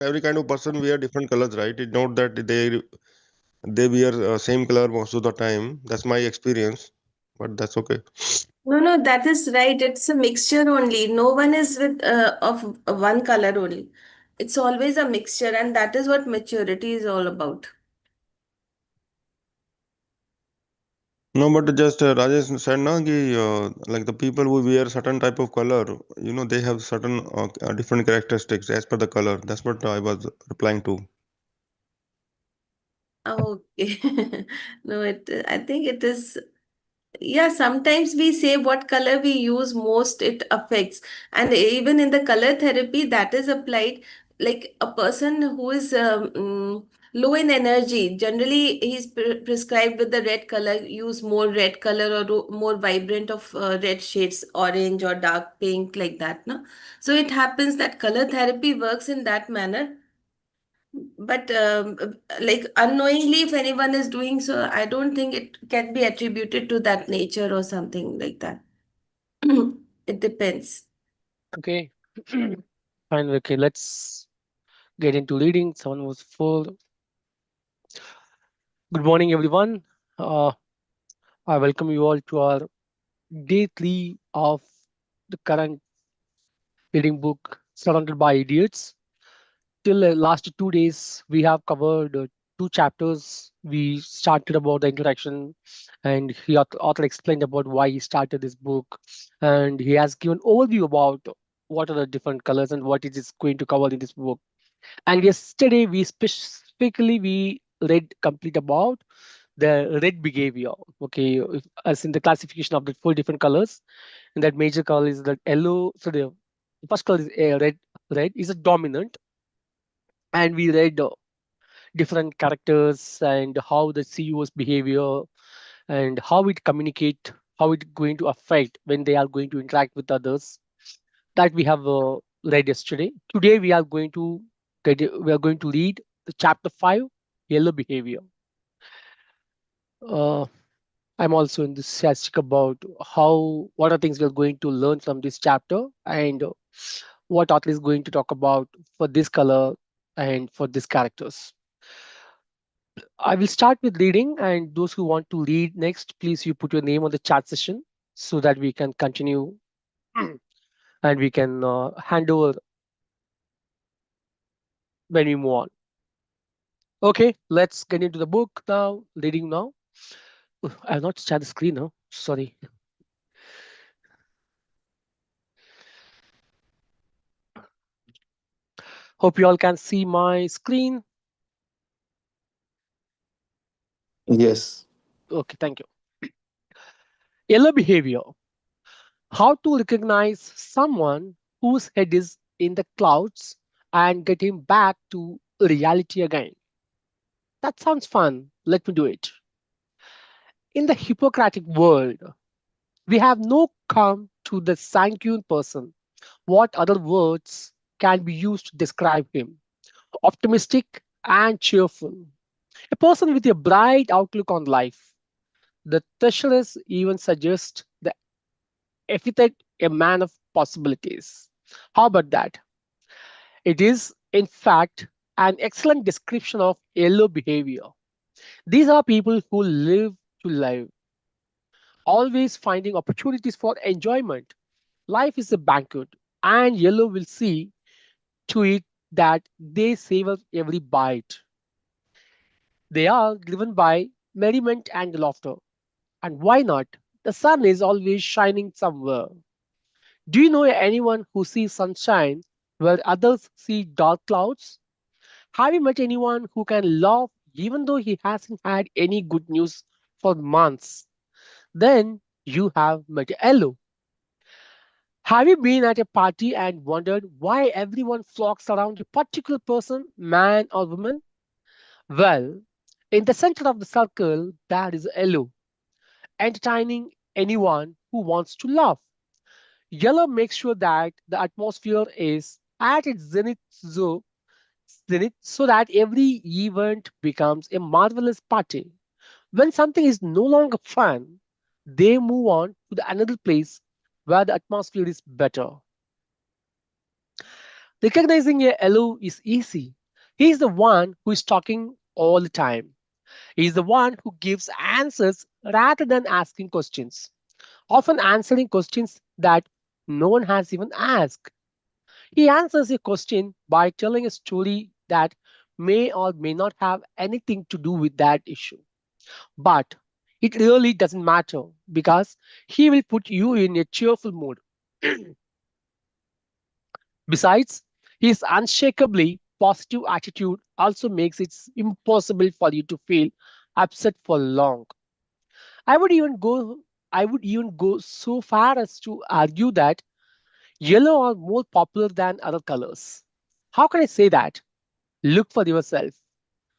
every kind of person wear different colors, right? It's not that they wear same color most of the time. That's my experience, but that's okay. No, no, that is right. It's a mixture only. No one is with of one color only. It's always a mixture, and that is what maturity is all about. No, but just Rajesh said na ki, like the people who wear certain type of color, they have certain different characteristics as per the color. That's what I was replying to. Okay. No, I think it is. Yeah, sometimes we say what color we use most, it affects. And even in the color therapy, that is applied. Like a person who is low in energy, generally he's prescribed with the red color, use more red color or more vibrant of red shades, orange or dark pink, like that. No? So it happens that color therapy works in that manner. But like unknowingly, if anyone is doing so, I don't think it can be attributed to that nature or something like that. It depends. Okay. Fine. Okay, let's get into reading. Someone was full. Good morning, everyone. Uh, I welcome you all to our day three of the current reading book, Surrounded by Idiots. Till last 2 days, we have covered two chapters. We started about the introduction, and author explained about why he started this book, and he has given overview about what are the different colors and what it is going to cover in this book. And yesterday, we specifically we read complete about the red behavior. Okay, as in the classification of the four different colors, and that major color is the yellow. So the first color is red. Red is a dominant, and we read different characters and how the CEO's behavior and how it communicate, how it going to affect when they are going to interact with others. That we have read yesterday. Today we are going to read the chapter 5, yellow behavior. Uh, I'm also enthusiastic about how what are things we are going to learn from this chapter and what author is going to talk about for this color and for these characters. I will start with reading, and those who want to read next, please you put your name on the chat session so that we can continue and we can hand over when we move on. Okay, let's get into the book now. Reading now. I have not shared the screen now. Sorry. Hope you all can see my screen. Yes. Okay, thank you. Yellow behavior. How to recognize someone whose head is in the clouds and get him back to reality again. That sounds fun. Let me do it. In the Hippocratic world, we have no come to the sanguine person. What other words can be used to describe him? Optimistic and cheerful. A person with a bright outlook on life. The thesaurus even suggests the epithet a man of possibilities. How about that? It is, in fact, an excellent description of yellow behavior. These are people who live to live, always finding opportunities for enjoyment. Life is a banquet, and yellow will see to it that they savor every bite. They are driven by merriment and laughter. And why not? The sun is always shining somewhere. Do you know anyone who sees sunshine where others see dark clouds? Have you met anyone who can laugh even though he hasn't had any good news for months? Then you have met Elo. Have you been at a party and wondered why everyone flocks around a particular person, man or woman? Well, in the center of the circle, there is Elo, entertaining anyone who wants to laugh. Yellow makes sure that the atmosphere is at its zenith so that every event becomes a marvelous party. When something is no longer fun, they move on to the another place where the atmosphere is better. Recognizing a yellow is easy. He is the one who is talking all the time. He is the one who gives answers rather than asking questions, often answering questions that no one has even asked. He answers a question by telling a story that may or may not have anything to do with that issue. But it really doesn't matter because he will put you in a cheerful mood. Besides, his unshakably positive attitude also makes it impossible for you to feel upset for long. I would even go I would even go so far as to argue that yellow are more popular than other colors. How can I say that? Look for yourself.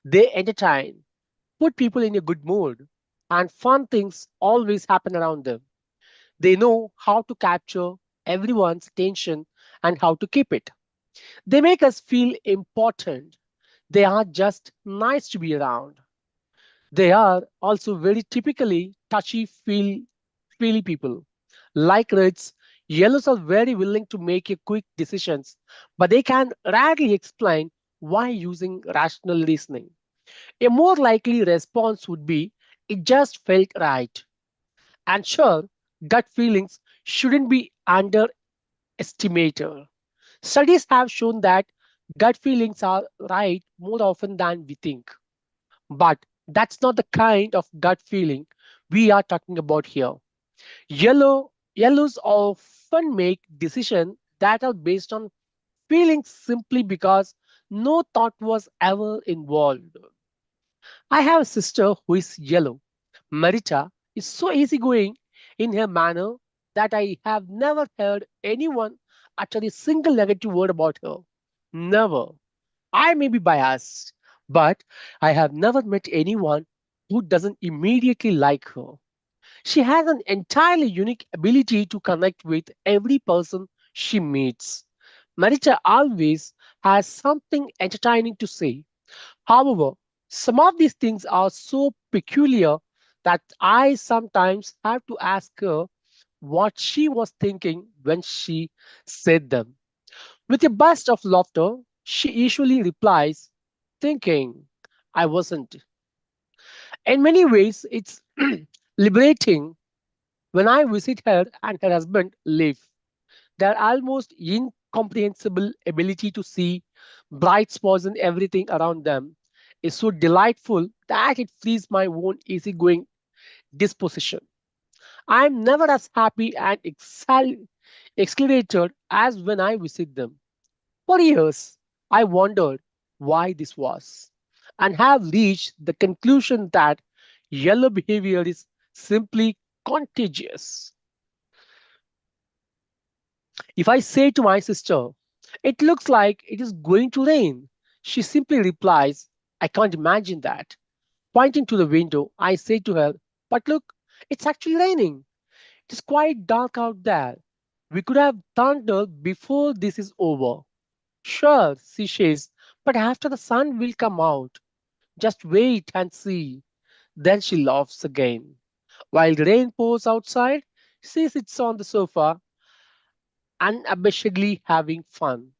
They entertain, put people in a good mood, and fun things always happen around them. They know how to capture everyone's attention and how to keep it. They make us feel important. They are just nice to be around. They are also very typically feely people. Like reds, yellows are very willing to make a quick decisions, but they can rarely explain why using rational reasoning. A more likely response would be it just felt right. And sure, gut feelings shouldn't be underestimated. Studies have shown that gut feelings are right more often than we think. But that's not the kind of gut feeling we are talking about here. Yellows often make decisions that are based on feelings simply because no thought was ever involved. I have a sister who is yellow. Marita is so easygoing in her manner that I have never heard anyone utter a single negative word about her. Never. I may be biased, but I have never met anyone who doesn't immediately like her. She has an entirely unique ability to connect with every person she meets. Marita always has something entertaining to say. However, some of these things are so peculiar that I sometimes have to ask her what she was thinking when she said them. With a burst of laughter, she usually replies, thinking, I wasn't. In many ways, it's liberating when I visit her and her husband live. Their almost incomprehensible ability to see bright spots in everything around them is so delightful that it frees my own easygoing disposition. I am never as happy and exhilarated as when I visit them. For years, I wondered why this was, and have reached the conclusion that yellow behavior is simply contagious. If I say to my sister, it looks like it is going to rain, she simply replies, I can't imagine that. Pointing to the window, I say to her, but look, it's actually raining. It is quite dark out there. We could have thunder before this is over. Sure, she says, but after the sun will come out. Just wait and see. Then she laughs again. While the rain pours outside, she sits on the sofa, unabashedly having fun.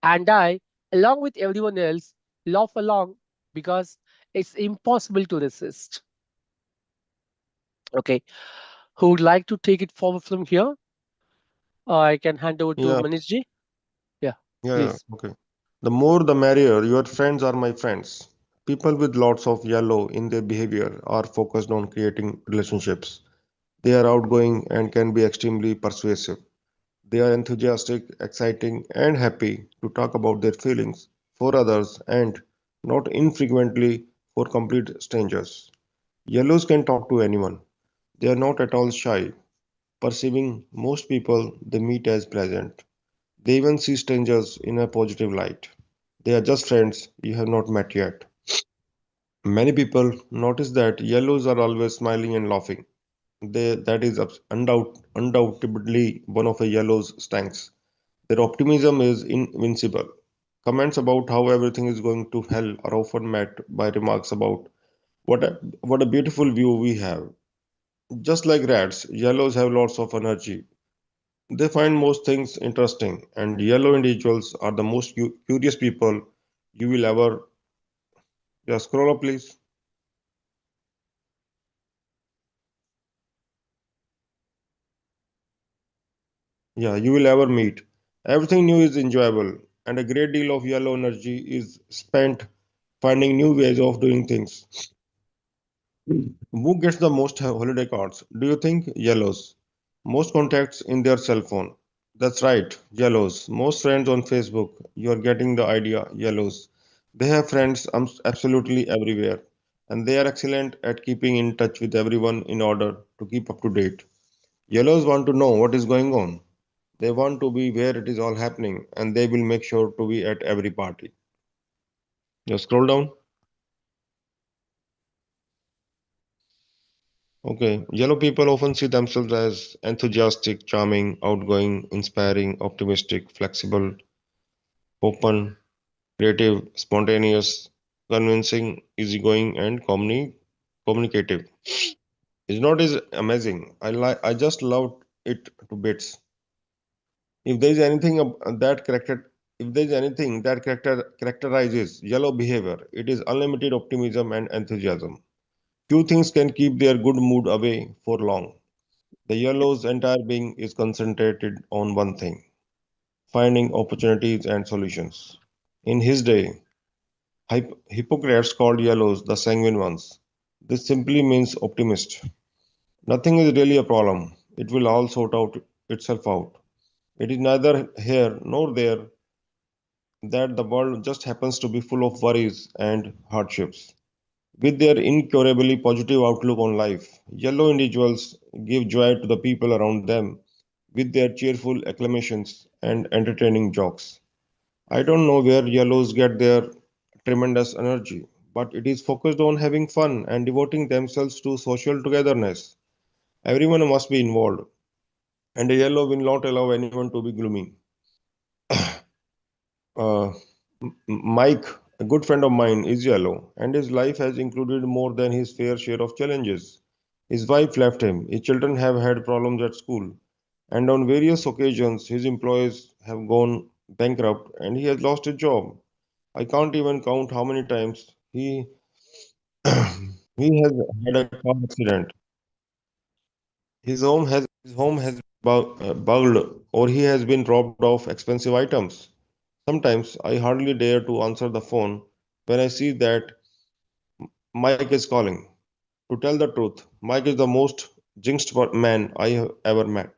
And I, along with everyone else, laugh along because it's impossible to resist. Okay, who would like to take it forward from here? I can hand over to Yeah, Manishji. Yeah, yeah, please. okay. The more the merrier. Your friends are my friends. People with lots of yellow in their behavior are focused on creating relationships. They are outgoing and can be extremely persuasive. They are enthusiastic, exciting, and happy to talk about their feelings for others and, not infrequently, for complete strangers. Yellows can talk to anyone. They are not at all shy, perceiving most people they meet as pleasant. They even see strangers in a positive light. They are just friends you have not met yet. Many people notice that yellows are always smiling and laughing. That is undoubtedly one of a yellow's strengths. Their optimism is invincible. Comments about how everything is going to hell are often met by remarks about what a beautiful view we have. Just like rats, yellows have lots of energy. They find most things interesting, and yellow individuals are the most curious people you will ever. Yeah, scroll up, please. Yeah, you will ever meet. Everything new is enjoyable, and a great deal of yellow energy is spent finding new ways of doing things. Who gets the most holiday cards? Do you think yellows? Most contacts in their cell phone. That's right, yellows. Most friends on Facebook. You're getting the idea, yellows. They have friends absolutely everywhere, and they are excellent at keeping in touch with everyone in order to keep up to date. Yellows want to know what is going on. They want to be where it is all happening, and they will make sure to be at every party. Just scroll down. Okay, yellow people often see themselves as enthusiastic, charming, outgoing, inspiring, optimistic, flexible, open, creative, spontaneous, convincing, easygoing, and communicative. It's not as amazing. I just love it to bits. If there is anything that character, if there is anything that characterizes yellow behavior, it is unlimited optimism and enthusiasm. Few things can keep their good mood away for long. The yellow's entire being is concentrated on one thing: finding opportunities and solutions. In his day, Hippocrates called yellows the sanguine ones. This simply means optimist. Nothing is really a problem. It will all sort out itself out. It is neither here nor there that the world just happens to be full of worries and hardships. With their incurably positive outlook on life, yellow individuals give joy to the people around them with their cheerful acclamations and entertaining jokes. I don't know where yellows get their tremendous energy, but it is focused on having fun and devoting themselves to social togetherness. Everyone must be involved, and a yellow will not allow anyone to be gloomy. Uh, Mike, a good friend of mine, is yellow, and his life has included more than his fair share of challenges. His wife left him, his children have had problems at school, and on various occasions his employees have gone bankrupt and he has lost his job. I can't even count how many times he has had a car accident. His home has bugged or he has been robbed of expensive items. Sometimes I hardly dare to answer the phone when I see that Mike is calling. To tell the truth, Mike is the most jinxed man I have ever met.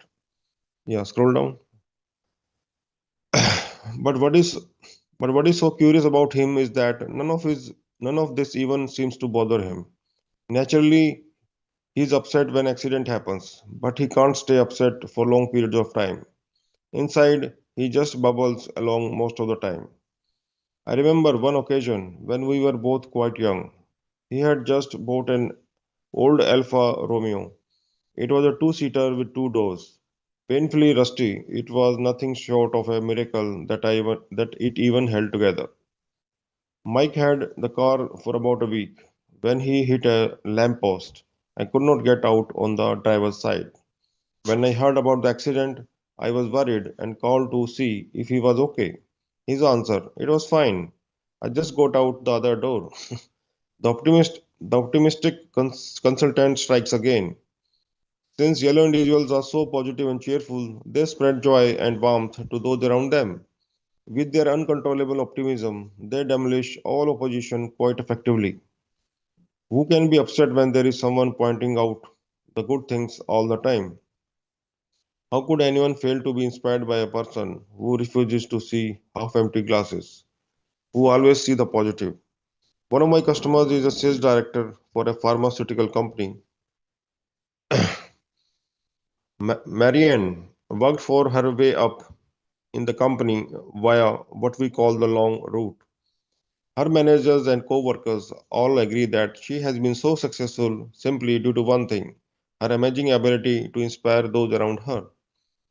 Yeah, scroll down. But what is so curious about him is that none of this even seems to bother him. Naturally, he's upset when accident happens, but he can't stay upset for long periods of time. Inside, he just bubbles along most of the time. I remember one occasion when we were both quite young. He had just bought an old Alfa Romeo. It was a two-seater with two doors. Painfully rusty, it was nothing short of a miracle that it even held together. Mike had the car for about a week when he hit a lamppost and could not get out on the driver's side. When I heard about the accident, I was worried and called to see if he was okay. His answer, it was fine. I just got out the other door. The optimistic consultant strikes again. Since yellow individuals are so positive and cheerful, they spread joy and warmth to those around them. With their uncontrollable optimism, they demolish all opposition quite effectively. Who can be upset when there is someone pointing out the good things all the time? How could anyone fail to be inspired by a person who refuses to see half empty glasses, who always see the positive? One of my customers is a sales director for a pharmaceutical company. Marianne worked for her way up in the company via what we call the long route. Her managers and co-workers all agree that she has been so successful simply due to one thing: her amazing ability to inspire those around her.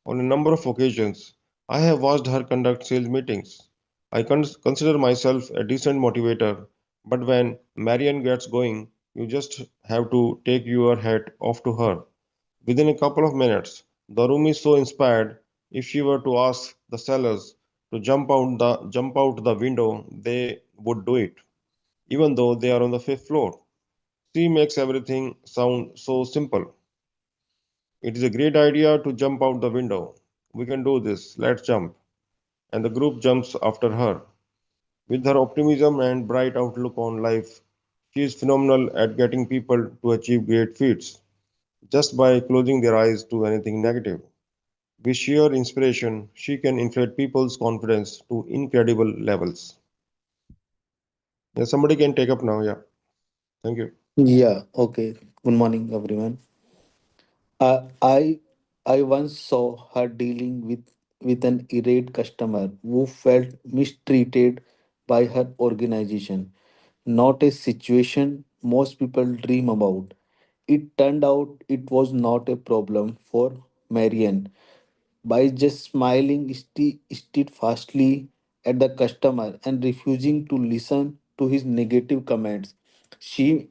On a number of occasions, I have watched her conduct sales meetings. I consider myself a decent motivator, but when Marianne gets going, you just have to take your hat off to her. Within a couple of minutes, the room is so inspired If she were to ask the sellers to jump out the window, they would do it, even though they are on the fifth floor. She makes everything sound so simple. It is a great idea to jump out the window. We can do this. Let's jump. And the group jumps after her. With her optimism and bright outlook on life, she is phenomenal at getting people to achieve great feats just by closing their eyes to anything negative. With sheer inspiration, she can inflate people's confidence to incredible levels. Yeah, somebody can take up now. Yeah, thank you. Yeah, okay. Good morning, everyone. Uh, I I once saw her dealing with an irate customer who felt mistreated by her organization. Not a situation most people dream about. It turned out it was not a problem for Marian. By just smiling steadfastly at the customer and refusing to listen to his negative comments, she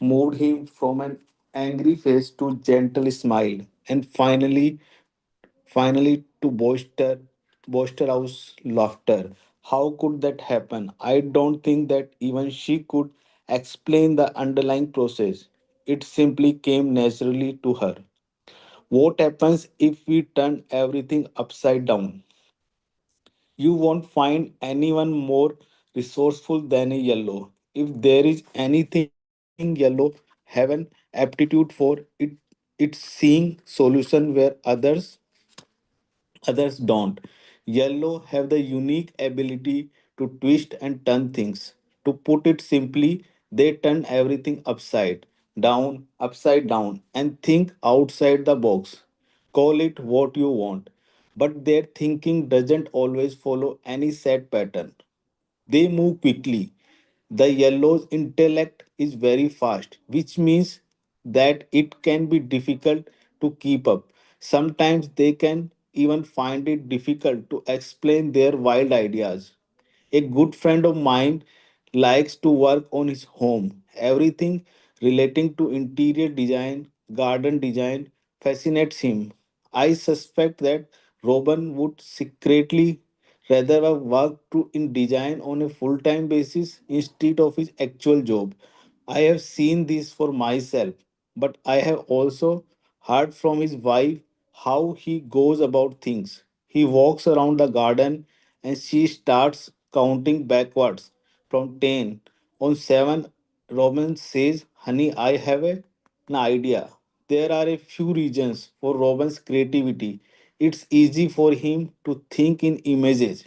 moved him from an angry face to gentle smile and finally to boisterous laughter. How could that happen? I don't think that even she could explain the underlying process. It simply came naturally to her. What happens if we turn everything upside down? You won't find anyone more resourceful than a yellow. If there is anything yellow have an aptitude for, it's seeing solution where others don't. Yellow have the unique ability to twist and turn things. To put it simply, they turn everything upside down, and think outside the box. Call it what you want. But their thinking doesn't always follow any set pattern. They move quickly. The yellow's intellect is very fast, which means that it can be difficult to keep up. Sometimes they can even find it difficult to explain their wild ideas. A good friend of mine likes to work on his home. Everything relating to interior design, garden design fascinates him. I suspect that Robin would secretly rather have worked in design on a full time basis instead of his actual job. I have seen this for myself, but I have also heard from his wife how he goes about things. He walks around the garden and she starts counting backwards from 10. On 7, Robin says, Honey, I have an idea. There are a few reasons for Robin's creativity. It's easy for him to think in images.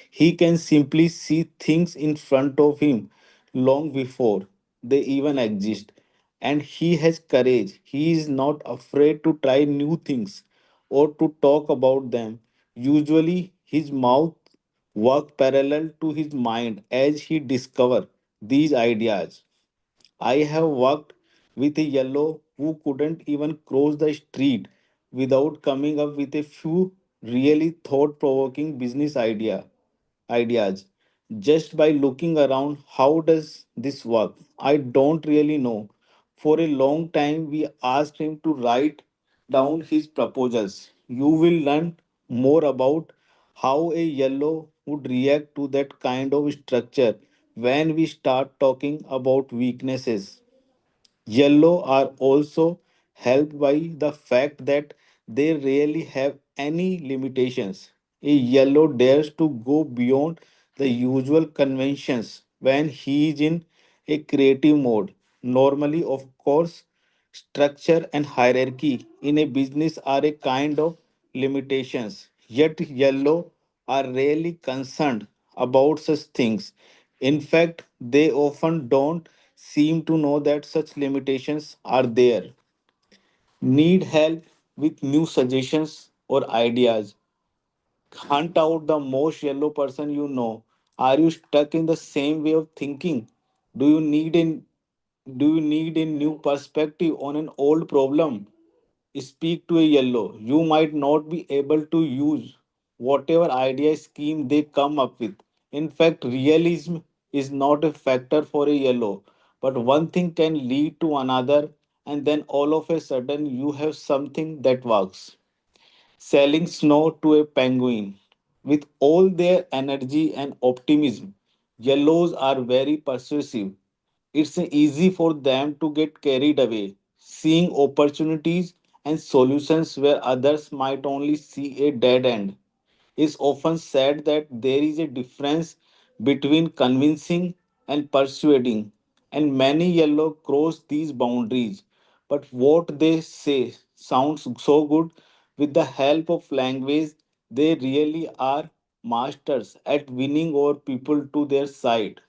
He can simply see things in front of him long before they even exist. And he has courage. He is not afraid to try new things or to talk about them. Usually, his mouth works parallel to his mind as he discovers these ideas. I have worked with a yellow who couldn't even cross the street without coming up with a few really thought provoking ideas just by looking around. How does this work? I don't really know. For a long time we asked him to write down his proposals. You will learn more about how a yellow would react to that kind of structure when we start talking about weaknesses. Yellow are also helped by the fact that they rarely have any limitations. A yellow dares to go beyond the usual conventions when he is in a creative mode. Normally, of course, structure and hierarchy in a business are a kind of limitations. Yet, yellow are rarely concerned about such things. In fact, they often don't seem to know that such limitations are there. Need help with new suggestions or ideas? Hunt out the most yellow person you know. Are you stuck in the same way of thinking? Do you need a do you need a new perspective on an old problem? Speak to a yellow. You might not be able to use whatever idea scheme they come up with. In fact, realism is not a factor for a yellow, but one thing can lead to another, and then all of a sudden you have something that works. selling snow to a penguin. With all their energy and optimism, yellows are very persuasive. It's easy for them to get carried away, seeing opportunities and solutions where others might only see a dead end. It's often said that there is a difference between convincing and persuading, and many yellow cross these boundaries. But what they say sounds so good. With the help of language, they really are masters at winning over people to their side.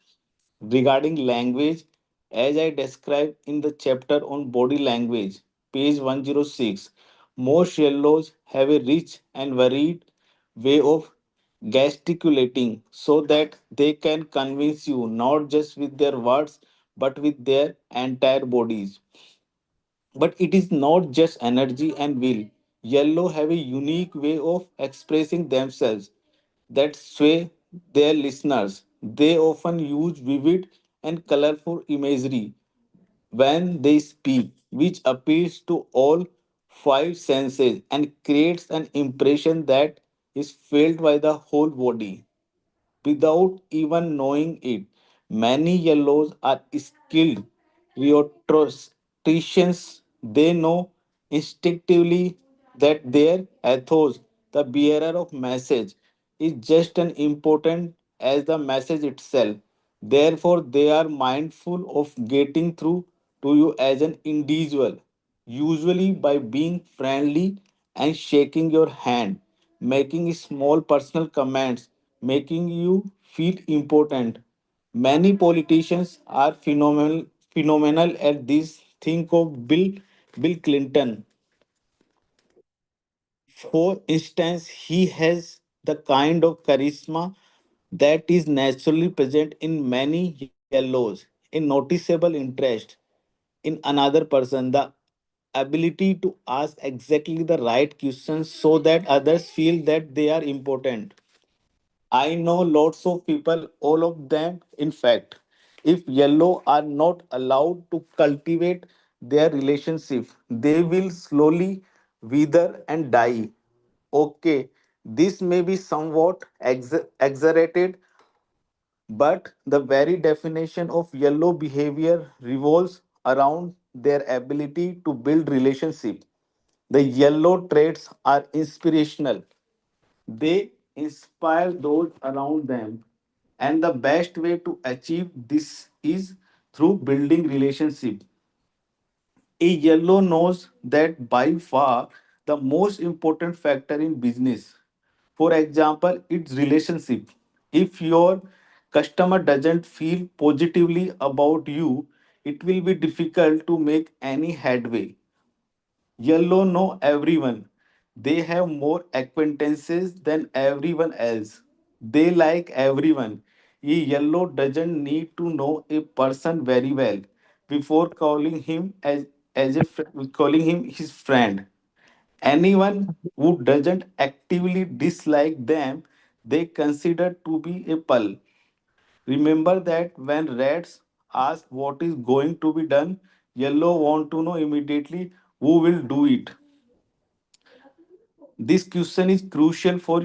Regarding language, as I described in the chapter on body language, page 106, most yellows have a rich and varied way of gesticulating so that they can convince you not just with their words but with their entire bodies. But it is not just energy and will. Yellow have a unique way of expressing themselves that sway their listeners. They often use vivid and colorful imagery when they speak, which appeals to all five senses and creates an impression that is felt by the whole body without even knowing it. Many yellows are skilled rhetoricians. They know instinctively that their ethos, the bearer of message, is just as important as the message itself. Therefore, they are mindful of getting through to you as an individual, usually by being friendly and shaking your hand, making small personal comments, making you feel important. Many politicians are phenomenal at this. Think of Bill Clinton. For instance, he has the kind of charisma that is naturally present in many yellows, a noticeable interest in another person, the ability to ask exactly the right questions so that others feel that they are important. I know lots of people, all of them, in fact, if yellow are not allowed to cultivate their relationship, they will slowly wither and die. Okay, this may be somewhat exaggerated, but the very definition of yellow behavior revolves around their ability to build relationship. The yellow traits are inspirational. They inspire those around them. And the best way to achieve this is through building relationship. A yellow knows that by far the most important factor in business. For example, it's relationship. If your customer doesn't feel positively about you, it will be difficult to make any headway. Yellow know everyone. They have more acquaintances than everyone else. They like everyone. A yellow doesn't need to know a person very well before calling him calling him his friend. Anyone who doesn't actively dislike them, they consider to be a pull. Remember that when reds ask what is going to be done, yellow want to know immediately who will do it. This question is crucial for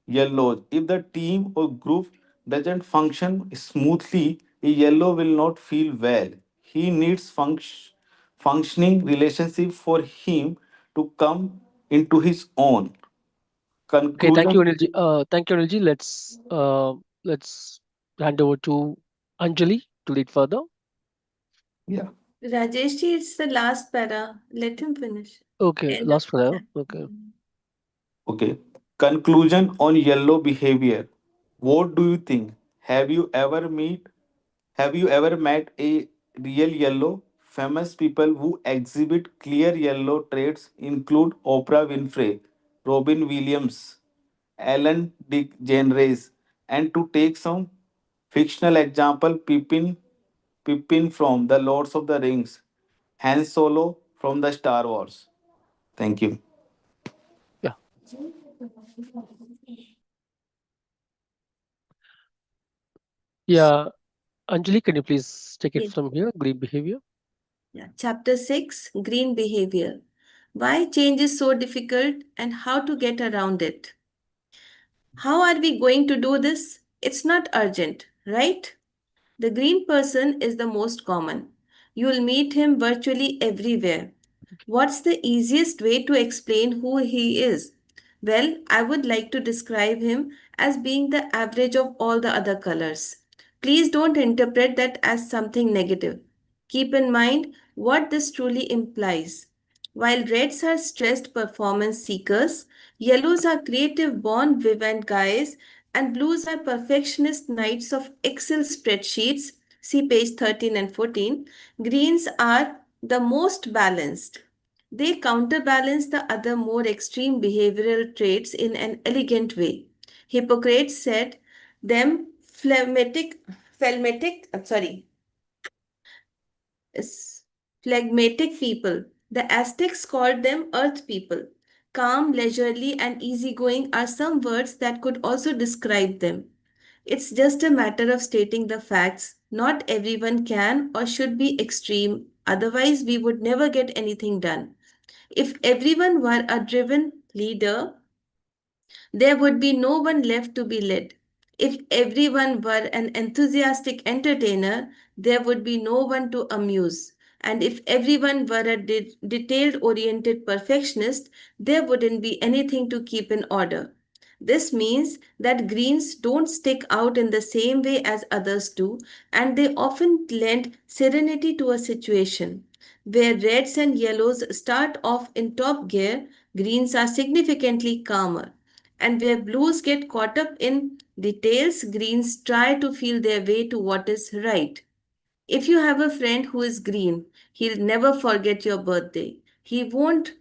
yellows. If the team or group doesn't function smoothly, a yellow will not feel well. He needs functioning relationship for him to come into his own. Okay, thank you, Conclusion. Anilji. Thank you, Anilji. Let's hand over to Anjali to lead further. Yeah. Rajesh ji, it's the last para. Let him finish. Okay, End of last the further. Okay. chapter. Okay. Conclusion on yellow behavior. What do you think? Have you ever met a real yellow? Famous people who exhibit clear yellow traits include Oprah Winfrey, Robin Williams, Ellen DeGeneres, and to take some fictional example, Pippin from The Lords of the Rings, Han Solo from the Star Wars. Thank you. Yeah. Yeah. Anjali, can you please take it Yes. from here? Green behavior. Yeah. Chapter 6, Green Behavior. Why change is so difficult and how to get around it. How are we going to do this? It's not urgent, right? The green person is the most common. You'll meet him virtually everywhere. What's the easiest way to explain who he is? Well, I would like to describe him as being the average of all the other colors. Please don't interpret that as something negative. Keep in mind what this truly implies. While reds are stressed performance seekers, yellows are creative born vivant guys, and blues are perfectionist knights of Excel spreadsheets. See page 13 and 14. Greens are the most balanced. They counterbalance the other more extreme behavioral traits in an elegant way. Hippocrates said them phlegmatic, phlegmatic people. The Aztecs called them earth people. Calm, leisurely, and easygoing are some words that could also describe them. It's just a matter of stating the facts. Not everyone can or should be extreme, otherwise, we would never get anything done. If everyone were a driven leader, there would be no one left to be led. If everyone were an enthusiastic entertainer, there would be no one to amuse. And if everyone were a detailed oriented perfectionist, there wouldn't be anything to keep in order. This means that greens don't stick out in the same way as others do, and they often lend serenity to a situation. Where reds and yellows start off in top gear, greens are significantly calmer. And where blues get caught up in details, greens try to feel their way to what is right. If you have a friend who is green, he'll never forget your birthday. He won't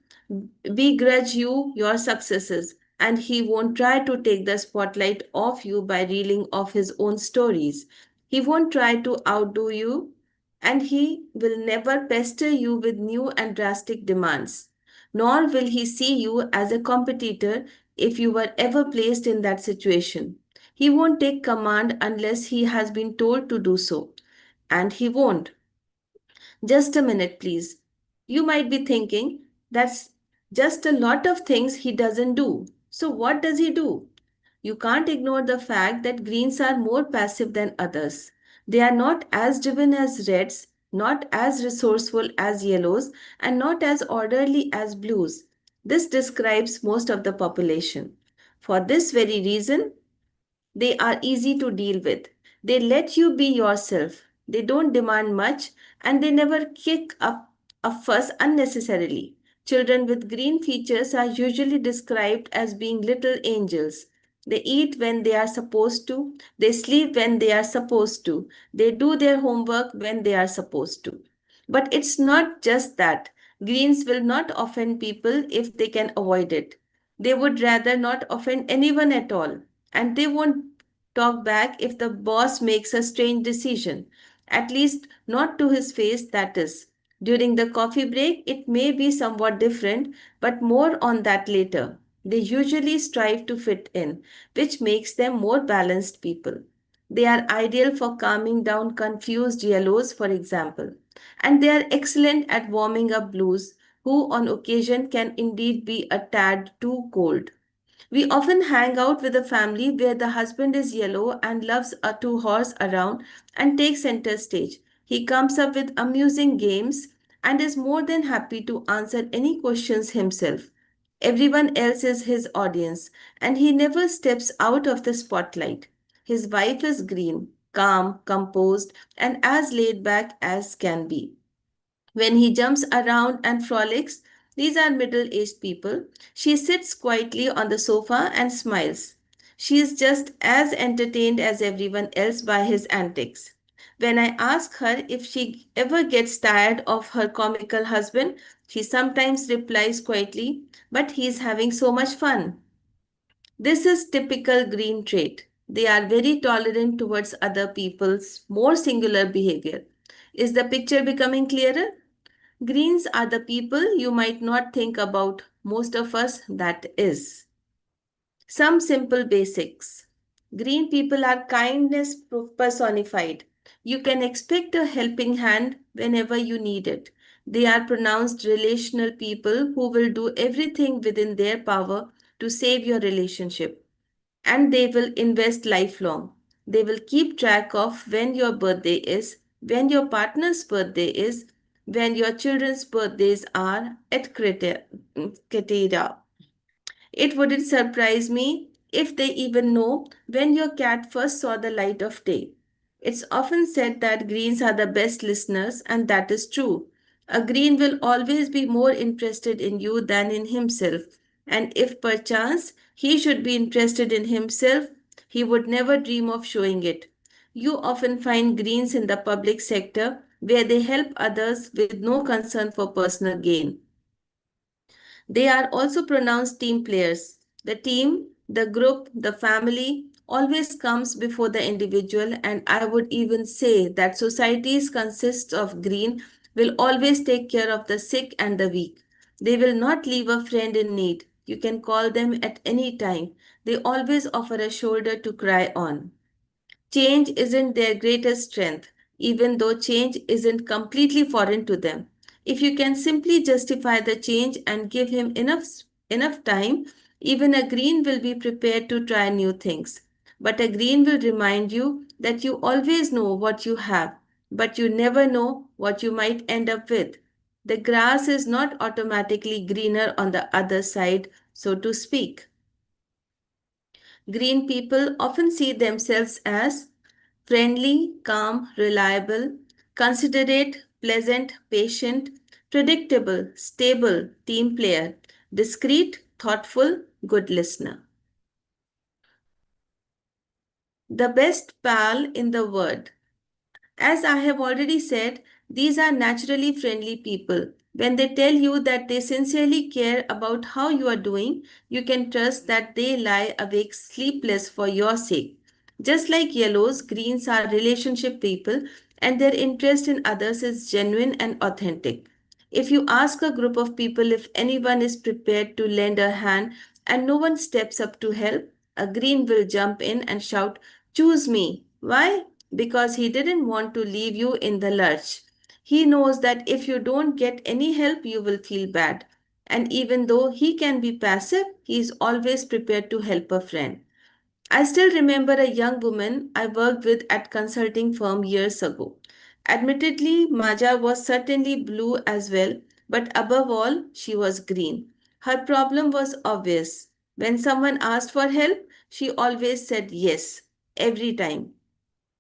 begrudge you your successes, and he won't try to take the spotlight off you by reeling off his own stories. He won't try to outdo you, and he will never pester you with new and drastic demands. Nor will he see you as a competitor if you were ever placed in that situation. He won't take command unless he has been told to do so. And he won't. Just a minute, please. You might be thinking, that's just a lot of things he doesn't do. So, what does he do? You can't ignore the fact that greens are more passive than others. They are not as driven as reds, not as resourceful as yellows, and not as orderly as blues. This describes most of the population. For this very reason, they are easy to deal with. They let you be yourself. They don't demand much and they never kick up a fuss unnecessarily. Children with green features are usually described as being little angels. They eat when they are supposed to, they sleep when they are supposed to, they do their homework when they are supposed to. But it's not just that. Greens will not offend people if they can avoid it. They would rather not offend anyone at all, and they won't talk back if the boss makes a strange decision. At least, not to his face, that is. During the coffee break, it may be somewhat different, but more on that later. They usually strive to fit in, which makes them more balanced people. They are ideal for calming down confused yellows, for example, and they are excellent at warming up blues, who on occasion can indeed be a tad too cold. We often hang out with a family where the husband is yellow and loves to horse around and take center stage. He comes up with amusing games and is more than happy to answer any questions himself. Everyone else is his audience, and he never steps out of the spotlight. His wife is green, calm, composed, and as laid back as can be. When he jumps around and frolics, these are middle aged people. She sits quietly on the sofa and smiles. She is just as entertained as everyone else by his antics. When I ask her if she ever gets tired of her comical husband, she sometimes replies quietly, but he is having so much fun. This is typical green trait. They are very tolerant towards other people's more singular behavior. Is the picture becoming clearer? Greens are the people you might not think about, most of us, that is. Some simple basics. Green people are kindness personified. You can expect a helping hand whenever you need it. They are pronounced relational people who will do everything within their power to save your relationship. And they will invest lifelong. They will keep track of when your birthday is, when your partner's birthday is, when your children's birthdays are, etc. It wouldn't surprise me if they even know when your cat first saw the light of day. It's often said that greens are the best listeners, and that is true. A green will always be more interested in you than in himself, and if perchance he should be interested in himself, he would never dream of showing it. You often find greens in the public sector where they help others with no concern for personal gain. They are also pronounced team players. The team, the group, the family always comes before the individual, and I would even say that societies consist of green will always take care of the sick and the weak. They will not leave a friend in need. You can call them at any time. They always offer a shoulder to cry on. Change isn't their greatest strength, even though change isn't completely foreign to them. If you can simply justify the change and give him enough time, even a green will be prepared to try new things. But a green will remind you that you always know what you have, but you never know what you might end up with. The grass is not automatically greener on the other side, so to speak. Green people often see themselves as friendly, calm, reliable, considerate, pleasant, patient, predictable, stable, team player, discreet, thoughtful, good listener. The best pal in the world. As I have already said, these are naturally friendly people. When they tell you that they sincerely care about how you are doing, you can trust that they lie awake sleepless for your sake. Just like yellows, greens are relationship people and their interest in others is genuine and authentic. If you ask a group of people if anyone is prepared to lend a hand and no one steps up to help, a green will jump in and shout, "Choose me." Why? Because he didn't want to leave you in the lurch. He knows that if you don't get any help, you will feel bad. And even though he can be passive, he is always prepared to help a friend. I still remember a young woman I worked with at consulting firm years ago. Admittedly, Maja was certainly blue as well, but above all, she was green. Her problem was obvious. When someone asked for help, she always said yes, every time.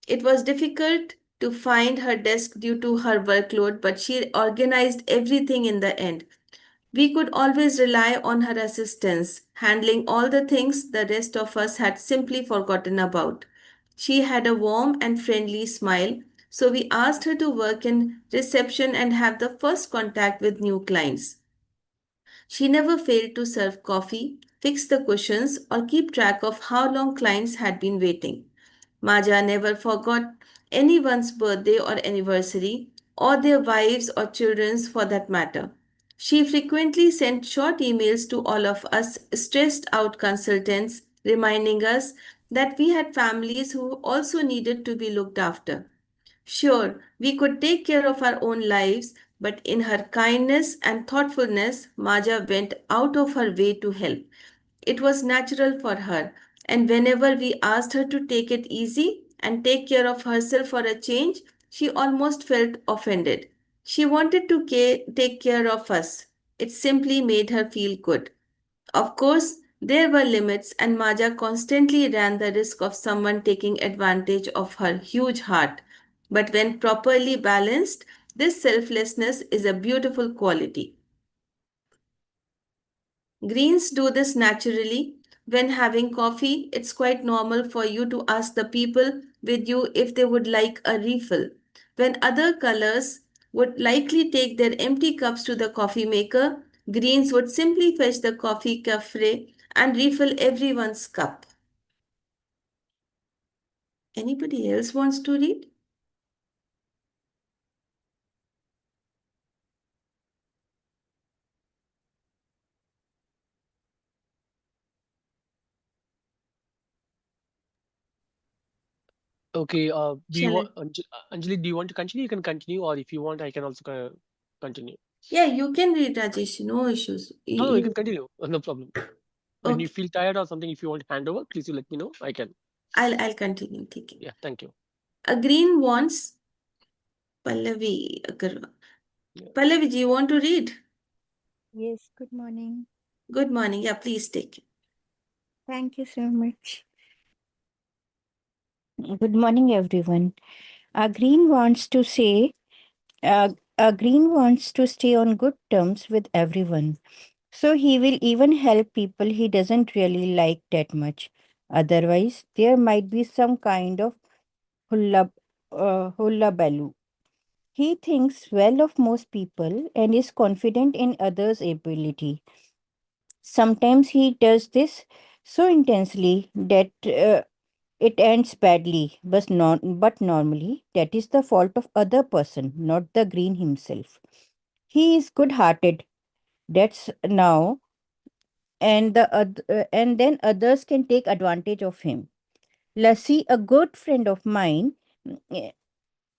It was difficult to find her desk due to her workload, but she organized everything in the end. We could always rely on her assistance, handling all the things the rest of us had simply forgotten about. She had a warm and friendly smile, so we asked her to work in reception and have the first contact with new clients. She never failed to serve coffee, fix the cushions, or keep track of how long clients had been waiting. Maja never forgot anyone's birthday or anniversary, or their wives or children's for that matter. She frequently sent short emails to all of us stressed out consultants, reminding us that we had families who also needed to be looked after. Sure, we could take care of our own lives, but in her kindness and thoughtfulness, Maja went out of her way to help. It was natural for her, and whenever we asked her to take it easy and take care of herself for a change, she almost felt offended. She wanted to take care of us. It simply made her feel good. Of course, there were limits, and Maja constantly ran the risk of someone taking advantage of her huge heart. But when properly balanced, this selflessness is a beautiful quality. Greens do this naturally. When having coffee, it's quite normal for you to ask the people with you if they would like a refill. When other colors would likely take their empty cups to the coffee maker, greens would simply fetch the coffee cafe and refill everyone's cup. Anybody else wants to read? Okay. Do you Shall want I? Anjali? Do you want to continue? You can continue, or if you want, I can also. continue. Yeah, you can read, Rajesh. No issues. No, you can continue. No problem. When you Okay, feel tired or something, if you want to hand over, please you let me know. I can. I'll continue. Take it. Yeah, thank you. A green wants Pallavi Agarwal. Yeah. Pallavi, do you want to read? Yes, good morning. Good morning. Yeah, please take it. Thank you so much. Good morning, everyone. Green wants to say, Green wants to stay on good terms with everyone. So he will even help people he doesn't really like that much. Otherwise, there might be some kind of hulla, hullabaloo. He thinks well of most people and is confident in others' ability. Sometimes he does this so intensely that it ends badly, but normally that is the fault of other person, not the green himself. He is good-hearted. That's now, and then others can take advantage of him. Lassie, a good friend of mine, mm,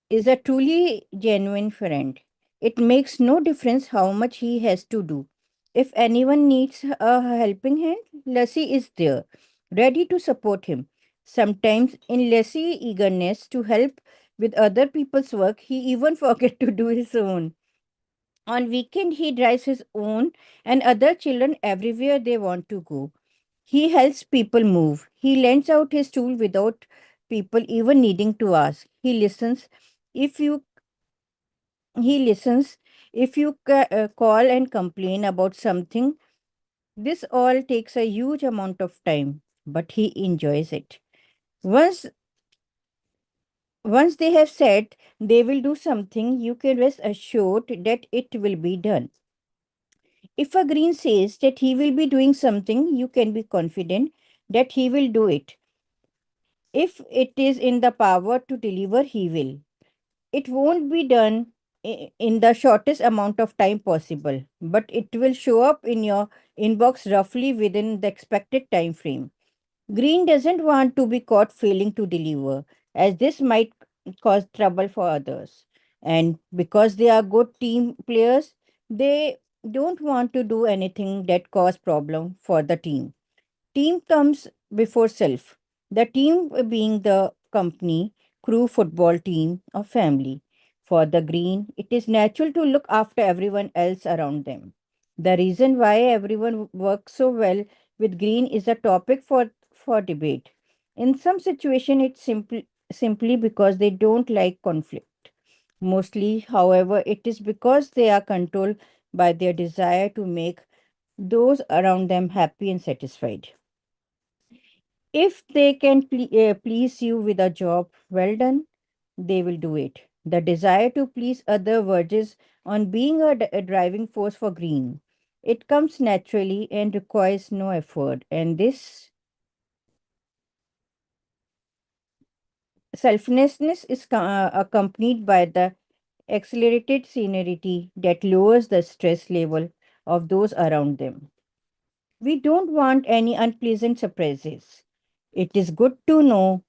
is a truly genuine friend. It makes no difference how much he has to do. If anyone needs a helping hand, Lassie is there, ready to support him. Sometimes, in Lassie's eagerness to help with other people's work, he even forgets to do his own. On weekend, he drives his own and other children everywhere they want to go. He helps people move. He lends out his tool without people even needing to ask. If you he listens if you call and complain about something. This all takes a huge amount of time, but he enjoys it. Once once they have said they will do something, you can rest assured that it will be done. If a green says that he will be doing something, you can be confident that he will do it. If it is in the power to deliver, he will. It won't be done in the shortest amount of time possible, but it will show up in your inbox roughly within the expected time frame. Green doesn't want to be caught failing to deliver, as this might cause trouble for others. And because they are good team players, they don't want to do anything that cause problem for the team. Team comes before self. The team being the company, crew, football team, or family. For the green, it is natural to look after everyone else around them. The reason why everyone works so well with green is a topic for debate. In some situation, it's simply because they don't like conflict. Mostly, however, it is because they are controlled by their desire to make those around them happy and satisfied. If they can please you with a job well done, they will do it. The desire to please other verges on being a driving force for green. It comes naturally and requires no effort. And this selflessness is accompanied by the accelerated seniority that lowers the stress level of those around them. We don't want any unpleasant surprises. It is good to know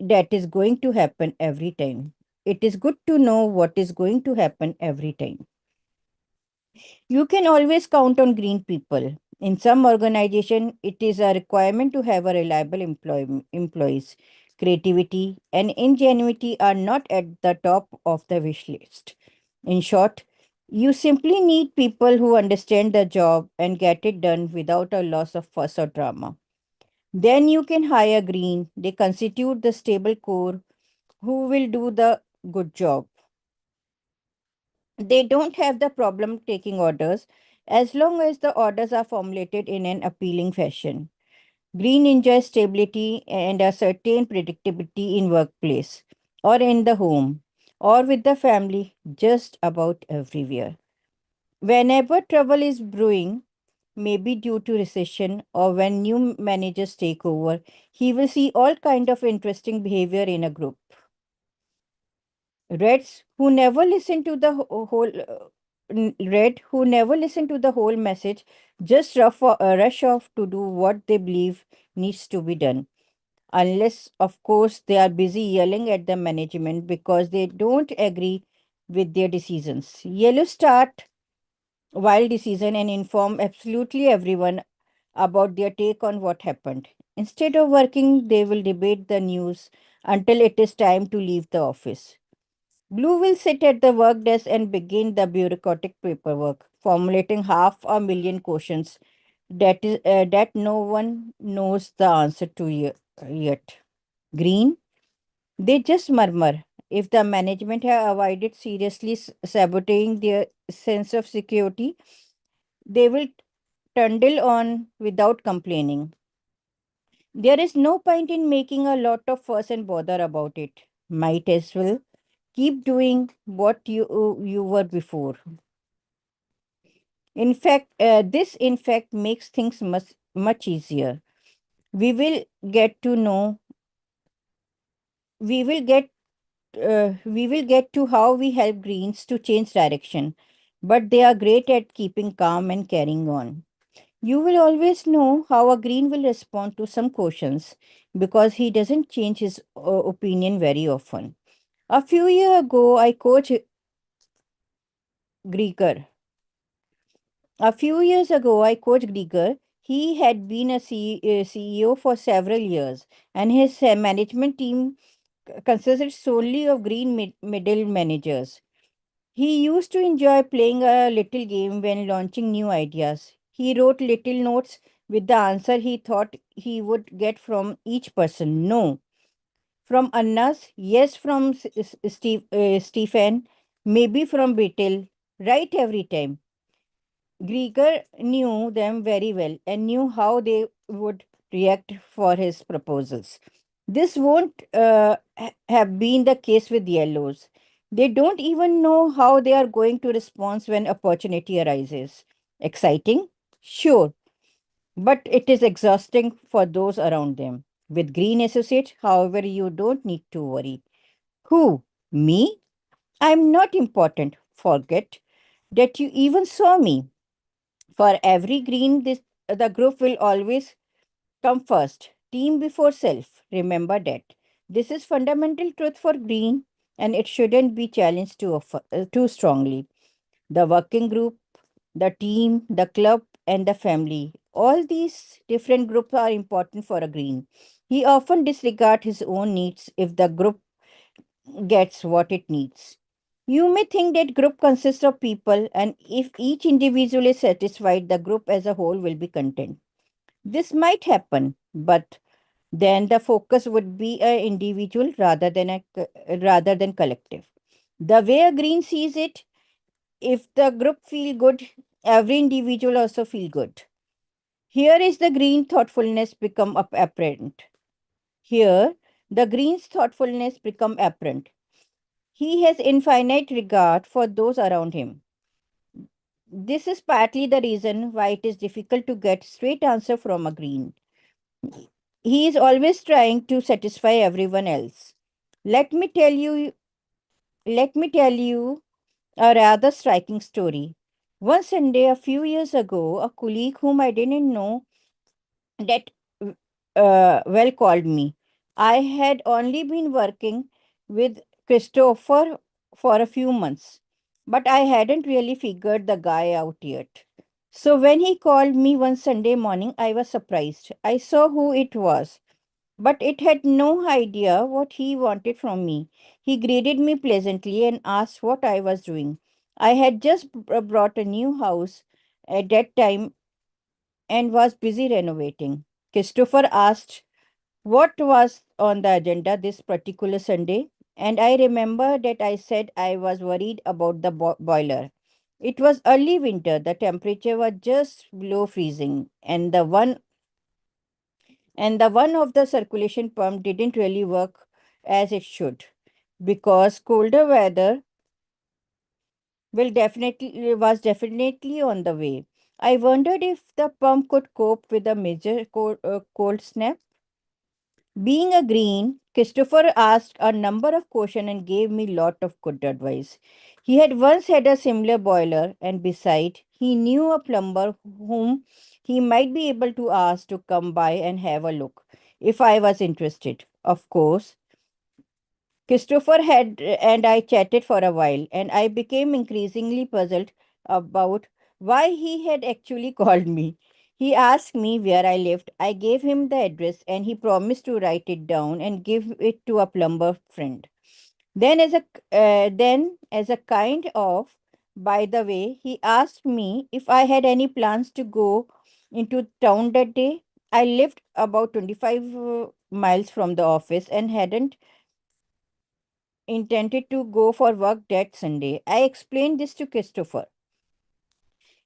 that is going to happen every time. It is good to know what is going to happen every time. You can always count on green people. In some organization, it is a requirement to have a reliable employees. Creativity and ingenuity are not at the top of the wish list. In short, you simply need people who understand the job and get it done without a loss of fuss or drama. Then you can hire green. They constitute the stable core who will do the good job. They don't have the problem taking orders as long as the orders are formulated in an appealing fashion. Green enjoys stability and a certain predictability in workplace or in the home or with the family just about everywhere. Whenever trouble is brewing, maybe due to recession or when new managers take over, he will see all kind of interesting behavior in a group. Reds who never listen to the red who never listen to the whole message just rush off to do what they believe needs to be done, unless of course they are busy yelling at the management because they don't agree with their decisions. Yellow start wild decision and inform absolutely everyone about their take on what happened. Instead of working, they will debate the news until it is time to leave the office. Blue will sit at the work desk and begin the bureaucratic paperwork, formulating 500,000 questions that no one knows the answer to yet. Green, they just murmur. If the management have avoided seriously sabotating their sense of security, they will trundle on without complaining. There is no point in making a lot of fuss and bother about it. Might as well keep doing what you were before. In fact, this in fact makes things much easier. We will get to know. We will get. We will get to how we help greens to change direction, but they are great at keeping calm and carrying on. You will always know how a green will respond to some questions because he doesn't change his opinion very often. A few years ago, I coached Grieger. A few years ago, I coached Grieger. He had been a CEO for several years, and his management team consisted solely of green middle managers. He used to enjoy playing a little game when launching new ideas. He wrote little notes with the answer he thought he would get from each person. No. From Annas, yes, from Stephen, maybe from Beetle, right every time. Grieger knew them very well and knew how they would react for his proposals. This won't have been the case with yellows. They don't even know how they are going to respond when opportunity arises. Exciting? Sure, but it is exhausting for those around them. With green associates, however, you don't need to worry. Who? Me? I'm not important. Forget that you even saw me. For every green, the group will always come first. Team before self. Remember that. This is fundamental truth for green, and it shouldn't be challenged too strongly. The working group, the team, the club, and the family. All these different groups are important for a green. He often disregards his own needs if the group gets what it needs. You may think that group consists of people, and if each individual is satisfied, the group as a whole will be content. This might happen, but then the focus would be a individual rather than collective. The way a green sees it, if the group feel good, every individual also feel good. Here is the green thoughtfulness become apparent. Here, the green's thoughtfulness become apparent. He has infinite regard for those around him. This is partly the reason why it is difficult to get straight answer from a green. He is always trying to satisfy everyone else. Let me tell you let me tell you a rather striking story. One Sunday a few years ago, a colleague whom I didn't know that well called me. I had only been working with Christopher for a few months, but I hadn't really figured the guy out yet. So when he called me one Sunday morning, I was surprised. I saw who it was, but it had no idea what he wanted from me. He greeted me pleasantly and asked what I was doing. I had just bought a new house at that time and was busy renovating. Christopher asked what was on the agenda this particular Sunday, and I remember that I said I was worried about the boiler. It was early winter, the temperature was just below freezing, and the one of the circulation pump didn't really work as it should because colder weather was definitely on the way. I wondered if the pump could cope with a major cold snap. Being a green, Christopher asked a number of questions and gave me lot of good advice. He had once had a similar boiler, and beside, he knew a plumber whom he might be able to ask to come by and have a look if I was interested. Of course, Christopher had and I chatted for a while, and I became increasingly puzzled about why he had actually called me. He asked me where I lived. I gave him the address, and he promised to write it down and give it to a plumber friend. Then, as a kind of, by the way, he asked me if I had any plans to go into town that day. I lived about 25 miles from the office and hadn't intended to go for work that Sunday. I explained this to Christopher.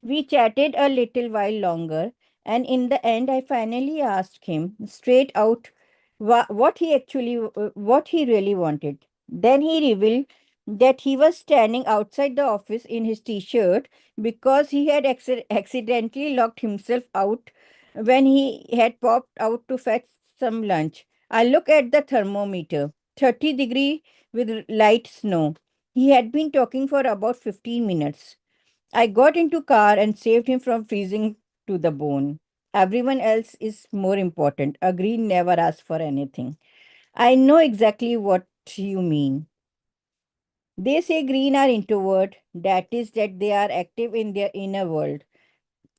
We chatted a little while longer, and in the end, I finally asked him straight out what he really wanted. Then he revealed that he was standing outside the office in his t-shirt because he had accidentally locked himself out when he had popped out to fetch some lunch. I looked at the thermometer, 30-degree with light snow. He had been talking for about 15 minutes. I got into car and saved him from freezing to the bone. Everyone else is more important. A green never asks for anything. I know exactly what you mean. They say green are introvert, that is that they are active in their inner world.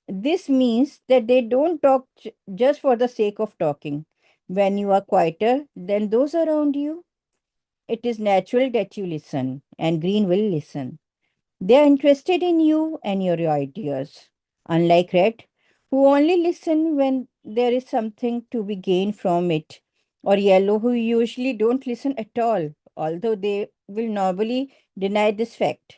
This means that they don't talk just for the sake of talking. When you are quieter than those around you, it is natural that you listen, and green will listen. They are interested in you and your ideas. Unlike red, who only listen when there is something to be gained from it, or yellow, who usually don't listen at all, although they will normally deny this fact.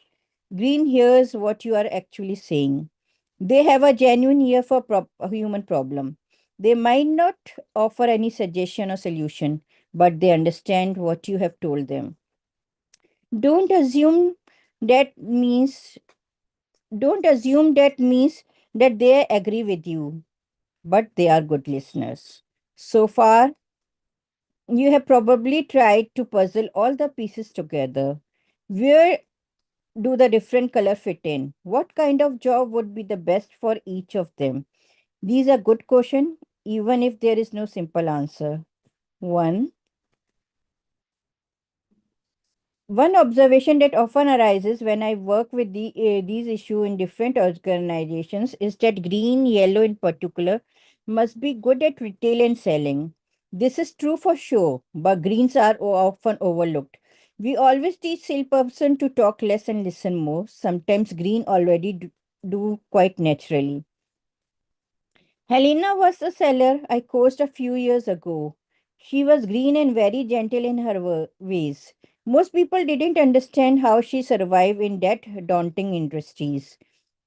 Green hears what you are actually saying. They have a genuine ear for a human problem. They might not offer any suggestion or solution, but they understand what you have told them. Don't assume that means don't assume that means that they agree with you, but they are good listeners. So far, you have probably tried to puzzle all the pieces together. Where do the different color fit in? What kind of job would be the best for each of them? These are good questions, even if there is no simple answer. One, One observation that often arises when I work with these issues in different organizations is that green, yellow in particular, must be good at retail and selling. This is true for sure, but greens are often overlooked. We always teach salesperson to talk less and listen more. Sometimes green already do quite naturally. Helena was a seller I coached a few years ago. She was green and very gentle in her ways. Most people didn't understand how she survived in that daunting industries.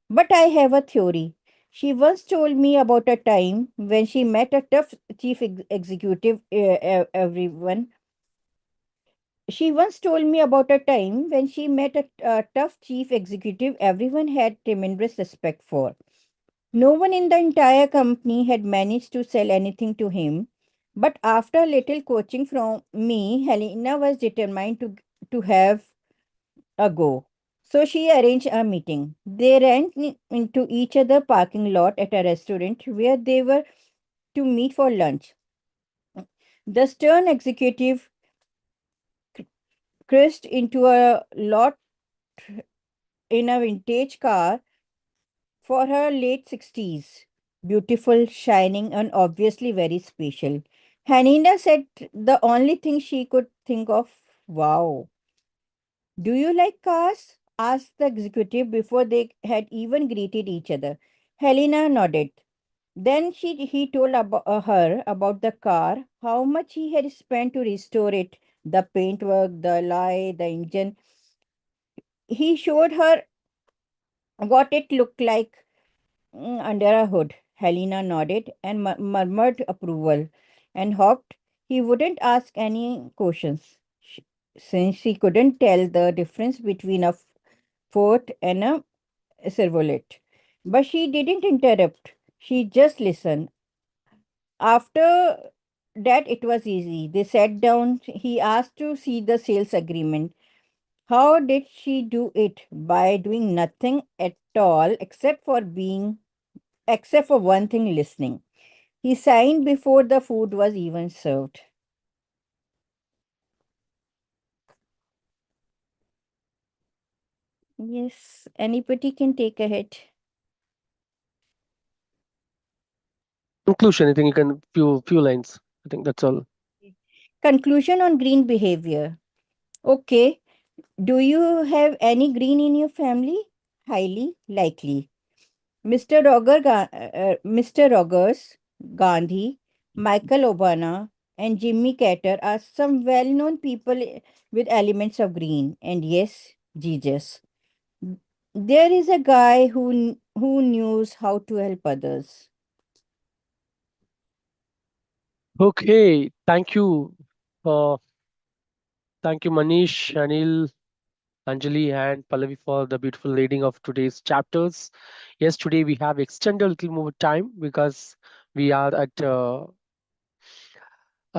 But I have a theory. She once told me about a time when she met a tough chief executive. Everyone. She once told me about a time when she met a tough chief executive everyone had tremendous respect for. No one in the entire company had managed to sell anything to him, but after a little coaching from me, Helena was determined to have a go. So she arranged a meeting. They ran into each other parking lot at a restaurant where they were to meet for lunch. The stern executive crashed into a lot in a vintage car for her late 60s. Beautiful, shining, and obviously very special. Hanina said the only thing she could think of, wow. Do you like cars? Asked the executive before they had even greeted each other. Helena nodded. Then he told her about the car, how much he had spent to restore it, the paintwork, the alloy, the engine. He showed her what it looked like under a hood. Helena nodded and murmured approval and hoped he wouldn't ask any questions since she couldn't tell the difference between a Ford and a Chevrolet. But she didn't interrupt. She just listened. After that, it was easy. They sat down. He asked to see the sales agreement. How did she do it? By doing nothing at all except for one thing, listening. He signed before the food was even served. Yes, anybody can take ahead. Conclusion, I think you can few lines. I think that's all. Conclusion on green behavior. Okay, do you have any green in your family? Highly likely. Mr. Rogers, Gandhi, Michael Obama, and Jimmy Carter are some well-known people with elements of green. And yes, Jesus. There is a guy who knows how to help others. Okay, uh, thank you, Manish, Anil, Anjali, and Pallavi for the beautiful reading of today's chapters. Yes, today we have extended a little more time because we are at a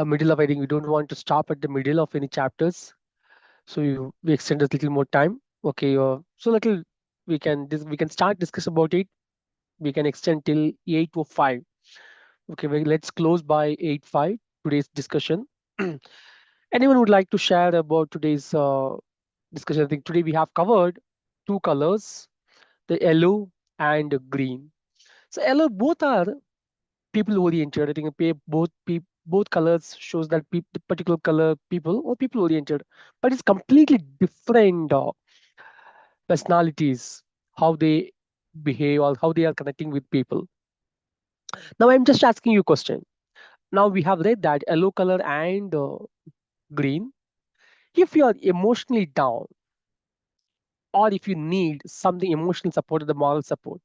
middle of, I think we don't want to stop at the middle of any chapters. So we extend a little more time. Okay, so little we can start discuss about it. We can extend till 8:05. Okay, well, let's close by 8:05 today's discussion. Anyone would like to share about today's discussion? I think today we have covered two colors, the yellow and the green. So yellow both are people oriented. I think both colors shows that the particular color people or people oriented, but it's completely different personalities, how they behave or how they are connecting with people. Now I'm just asking you a question. Now we have read that yellow color and green. If you are emotionally down or if you need something emotional support or the moral support,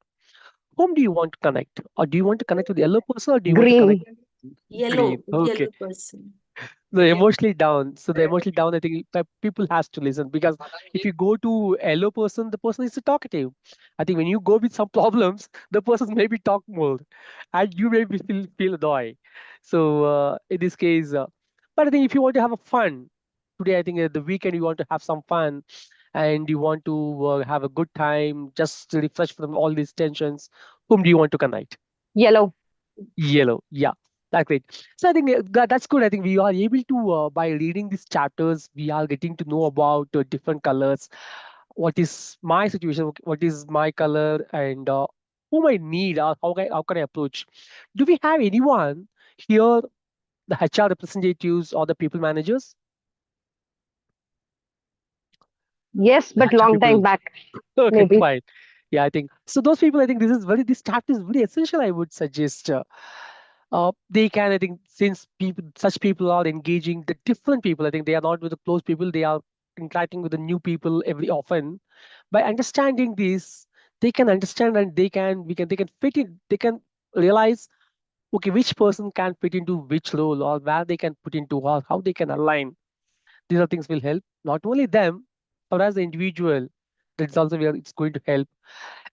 whom do you want to connect? Or do you want to connect with the yellow person or do you want to connect Green. with green? Okay. Yellow person. The emotionally down. So the emotionally down, I think people has to listen because if you go to yellow person, the person is talkative. I think when you go with some problems, the person maybe talk more, and you maybe feel annoyed. So in this case, but I think if you want to have a fun today, I think at the weekend you want to have some fun, and you want to have a good time, just to refresh from all these tensions. Whom do you want to connect? Yellow. Yellow, yeah, that's great. So I think that's good. I think we are able to, by reading these chapters, we are getting to know about different colors. What is my situation? What is my color, and whom I need, or how can I approach? Do we have anyone here, the HR representatives or the people managers? Yes, The but HR long time people. back, Okay, maybe. fine. Yeah, I think so. Those people, I think this chapter is very essential. I would suggest. They can, I think, since such people are engaging the different people, I think they are not with the close people, they are interacting with the new people every often. By understanding this, they can understand and they can fit it, they can realize, okay, which person can fit into which role or where they can put into or how they can align. These are things will help not only them, but as the individual, that's also where it's going to help.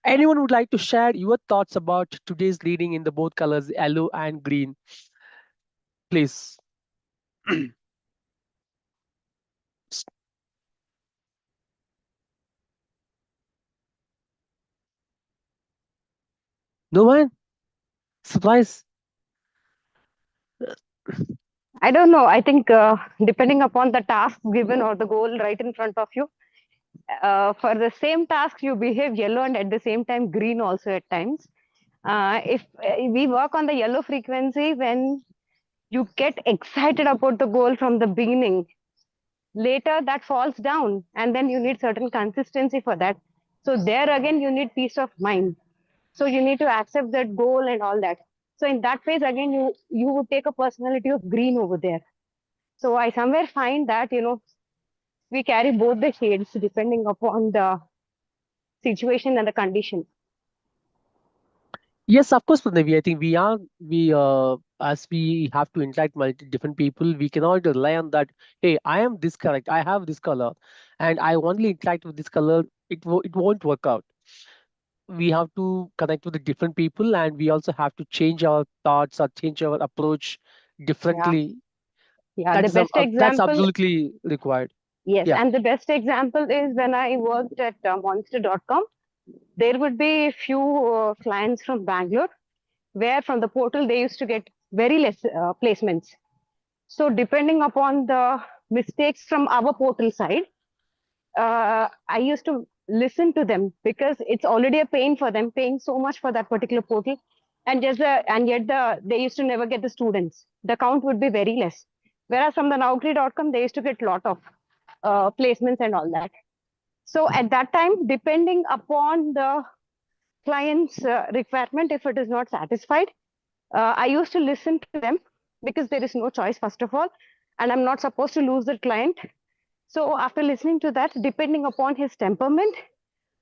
Anyone would like to share your thoughts about today's reading in the both colors, yellow and green? Please. No one? Surprise? I don't know. I think depending upon the task given or the goal right in front of you, for the same task, you behave yellow and at the same time green also at times. If we work on the yellow frequency, when you get excited about the goal from the beginning, later that falls down and then you need certain consistency for that. So there again, you need peace of mind. So you need to accept that goal and all that. So in that phase again, you would take a personality of green over there. So I somewhere find that we carry both the shades depending upon the situation and the condition. Yes, of course, Pranavi. I think as we have to interact with different people, we cannot rely on that. Hey, I am this correct. I have this color, and I only interact with this color. It won't work out. We have to connect with the different people, and we also have to change our thoughts or change our approach Yeah, differently. yeah. The best That's example, absolutely required. yes, Yeah. and the best example is when I worked at Monster.com. There would be a few clients from Bangalore where from the portal they used to get very less placements. So depending upon the mistakes from our portal side, I used to listen to them because it's already a pain for them paying so much for that particular portal, and they used to never get the students. The count would be very less. Whereas from the Naukri.com, they used to get lot of placements and all that. So at that time, depending upon the client's requirement, if it is not satisfied, I used to listen to them because there is no choice, first of all, and I'm not supposed to lose the client. So after listening to that, depending upon his temperament,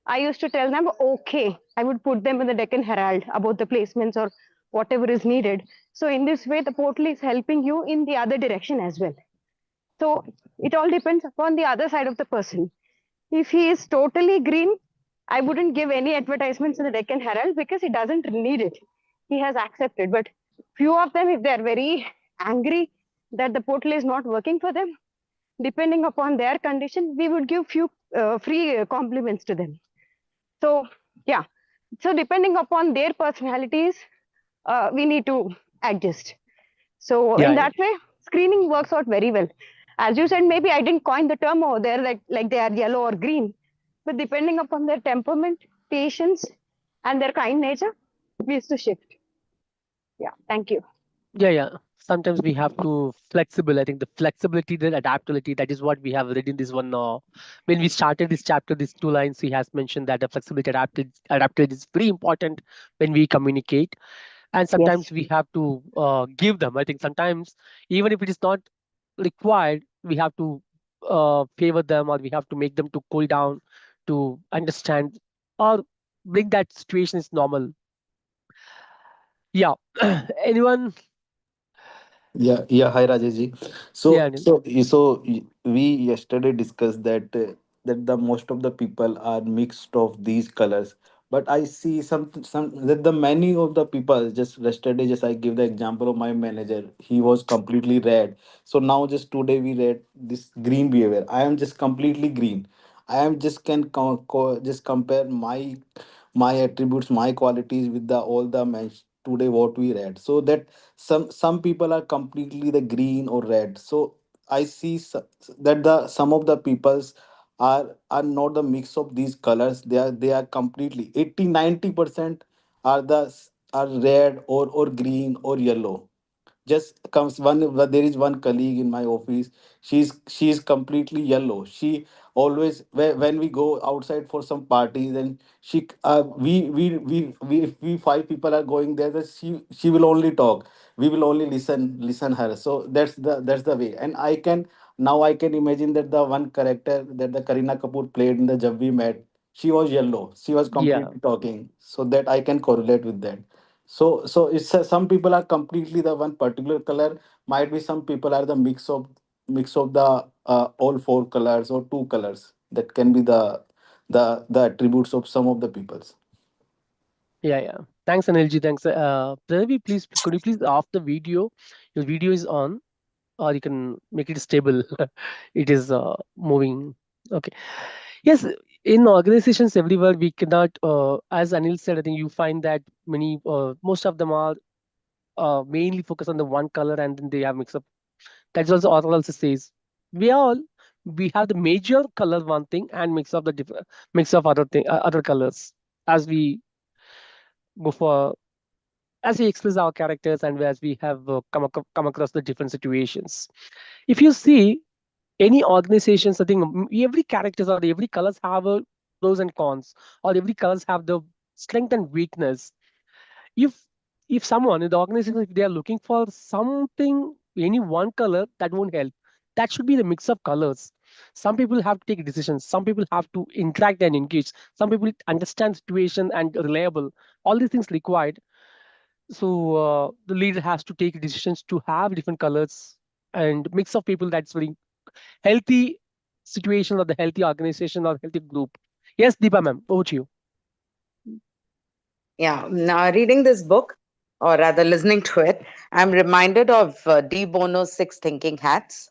I used to tell them, okay, I would put them in the Deccan Herald about the placements or whatever is needed. So in this way, the portal is helping you in the other direction as well. So it all depends upon the other side of the person. If he is totally green, I wouldn't give any advertisements in the Deccan Herald because he doesn't need it. He has accepted. But few of them, if they're very angry that the portal is not working for them, depending upon their condition, we would give few free compliments to them. So yeah, so depending upon their personalities, we need to adjust. So Yeah, in yeah. that way, screening works out very well. As you said, maybe I didn't coin the term over there like they are yellow or green, but depending upon their temperament, patience, and their kind nature, we used to shift. Yeah, thank you. Yeah. Sometimes we have to flexible. I think the flexibility, the adaptability, that is what we have read in this one. When we started this chapter, these two lines, he has mentioned that the flexibility, adapted is very important when we communicate. And sometimes Yes. we have to give them. I think sometimes, even if it is not required, we have to favor them, or we have to make them to cool down, to understand, or bring that situation is normal. Yeah. Anyone? Yeah. Hi, Rajesh ji. Yeah, So, Anil. we yesterday discussed that the most of the people are mixed of these colors. But I see some that the many of the people, just yesterday, just I give the example of my manager. He was completely red. So now just today we read this green behavior. I am just completely green. I am just just compare my attributes, my qualities with the all the match today what we read. So that some people are completely the green or red. So I see that the some of the peoples are not the mix of these colors. They are completely 80-90% are are red or green or yellow. Just comes one, there is one colleague in my office. She's completely yellow. She always, when we go outside for some parties, and if we five people are going there, that she will only talk. We will only listen her. So that's the way. And I can imagine that the one character that the Karina Kapoor played in the Jab We Met, she was yellow. She was Yeah. completely talking. So that I can correlate with that. So it's some people are completely the one particular color. Might be some people are the mix of the all four colors or two colors. That can be the attributes of some of the peoples. Yeah. Thanks, Anilji. Thanks. Pranavi, please, could you please off the video? Your video is on, or you can make it stable. It is moving. Okay. Yes, in organizations everywhere, we cannot, as Anil said, I think you find that most of them are mainly focused on the one color, and then they have mix up. That's also author also says we all we have the major color one thing and mix up the different mix of other colors as we go for as we express our characters and as we have come across the different situations. If you see any organizations, I think every characters or every colors have a pros and cons, or every colors have the strength and weakness. If someone in the organization, if they are looking for something, any one color, that won't help. That should be the mix of colors. Some people have to take decisions. Some people have to interact and engage. Some people understand situation and reliable. All these things required. So the leader has to take decisions to have different colors and mix of people. That's very healthy situation or the healthy organization or healthy group. Yes, Deepa ma'am, over to you. Yeah, now reading this book, or rather listening to it, I'm reminded of De Bono's Six Thinking Hats.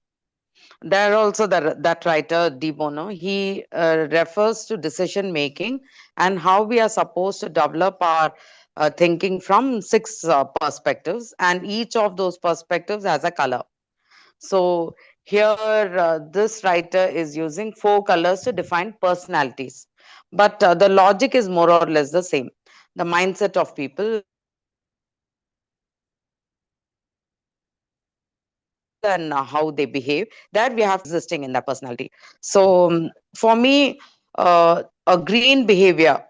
There also that writer De Bono, he refers to decision making and how we are supposed to develop our thinking from six perspectives, and each of those perspectives has a color. So Here, this writer is using 4 colors to define personalities. But the logic is more or less the same. The mindset of people and how they behave, that we have existing in their personality. So for me, a green behavior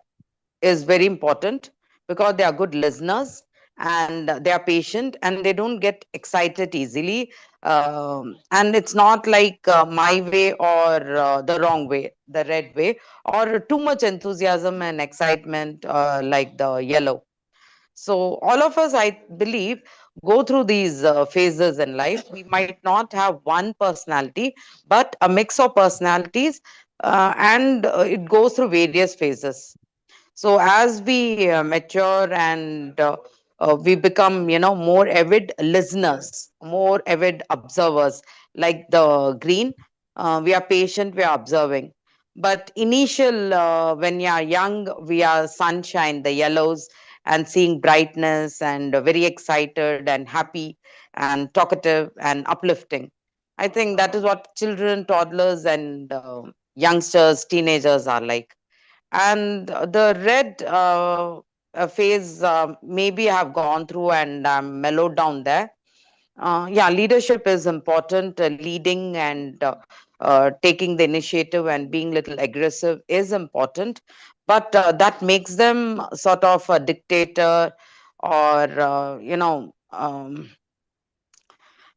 is very important because they are good listeners and they are patient and they don't get excited easily. And it's not like my way or the wrong way, the red way, or too much enthusiasm and excitement like the yellow. So all of us, I believe, go through these phases in life. We might not have one personality, but a mix of personalities, and it goes through various phases. So as we mature and we become, more avid listeners, more avid observers, like the green, we are patient, we are observing. But initial, when you are young, we are sunshine, the yellows, and seeing brightness and very excited and happy and talkative and uplifting. I think that is what children, toddlers, and youngsters, teenagers are like. And the red phase, maybe have gone through and mellowed down there. Yeah, leadership is important. Leading and taking the initiative and being little aggressive is important, but that makes them sort of a dictator, or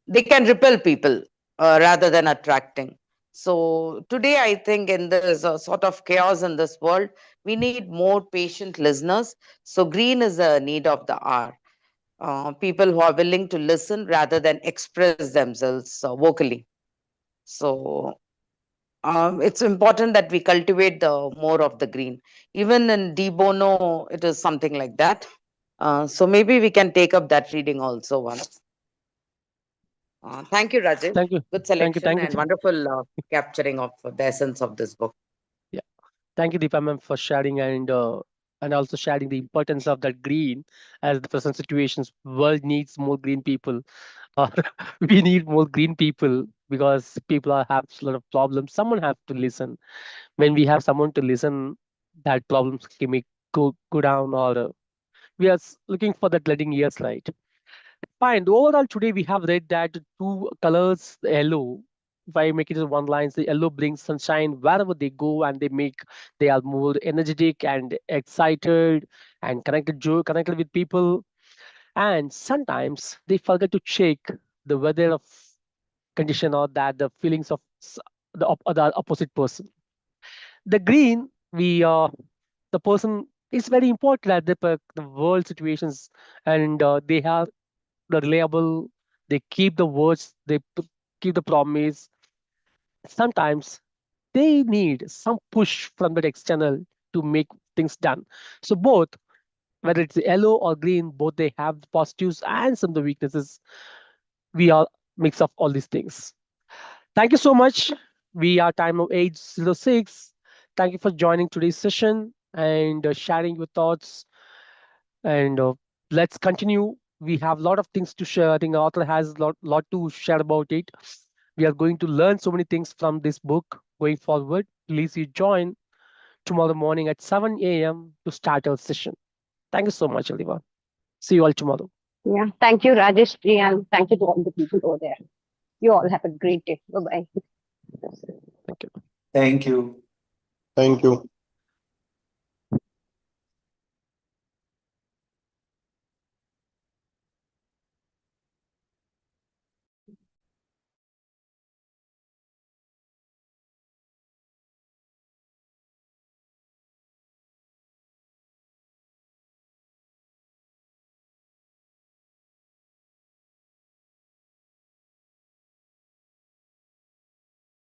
they can repel people rather than attracting. So today, I think in this sort of chaos in this world, we need more patient listeners. So green is a need of the hour. People who are willing to listen rather than express themselves vocally. So it's important that we cultivate the more of the green. Even in De Bono, it is something like that. So maybe we can take up that reading also once. Thank you, Rajesh. Thank you. Good Thank you. selection Thank you. and wonderful capturing of the essence of this book. Yeah. Thank you, Deepa ma'am, for sharing and also sharing the importance of that green as the present situations. World needs more green people, or we need more green people because people have a lot of problems. Someone have to listen. When we have someone to listen, that problems can make go down, or we are looking for that letting ears right. Fine. Overall, today we have read that two colors, the yellow. If I make it in one line, the yellow brings sunshine wherever they go, and they are more energetic and excited and connected with people. And sometimes they forget to check the weather of condition or that the feelings of the opposite person. The green, the person is very important at the world situations, and they have the reliable, they keep the words, keep the promise. Sometimes they need some push from the external to make things done. So both, whether it's yellow or green, both they have the positives and some of the weaknesses. We are mix of all these things. Thank you so much. We are time of 8:06. Thank you for joining today's session and sharing your thoughts. And let's continue. We have a lot of things to share. I think the author has a lot to share about it. We are going to learn so many things from this book going forward. Please you join tomorrow morning at 7 a.m. to start our session. Thank you so much, Oliva. See you all tomorrow. Yeah. Thank you, Rajesh ji, and thank you to all the people over there. You all have a great day. Bye bye. Thank you. Thank you. Thank you.